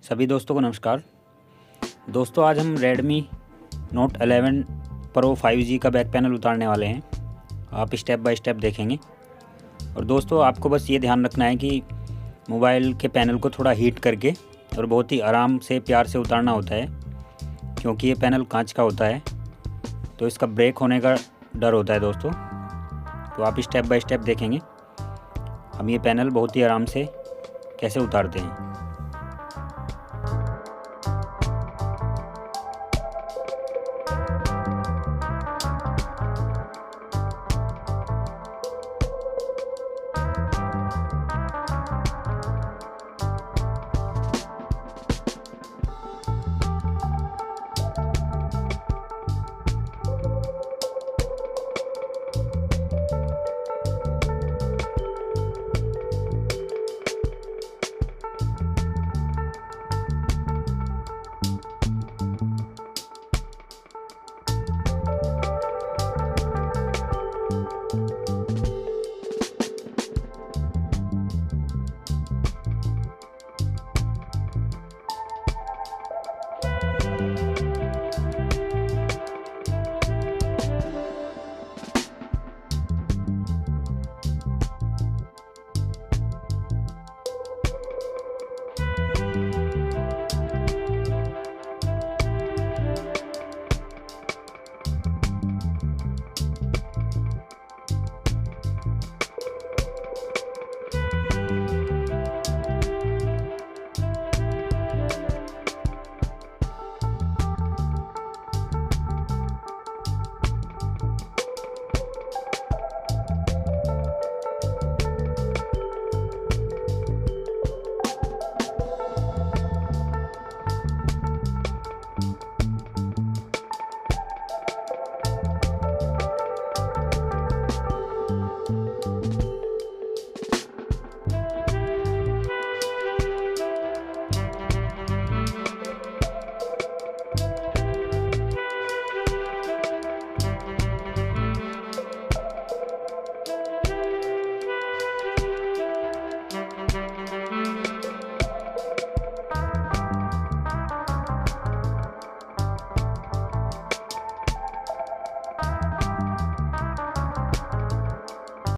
सभी दोस्तों को नमस्कार। दोस्तों आज हम Redmi Note 11 Pro 5G का बैक पैनल उतारने वाले हैं। आप स्टेप बाय स्टेप देखेंगे। और दोस्तों आपको बस ये ध्यान रखना है कि मोबाइल के पैनल को थोड़ा हीट करके और बहुत ही आराम से प्यार से उतारना होता है, क्योंकि ये पैनल कांच का होता है तो इसका ब्रेक होने का डर होता है दोस्तों। तो आप स्टेप बाय स्टेप देखेंगे हम ये पैनल बहुत ही आराम से कैसे उतारते हैं।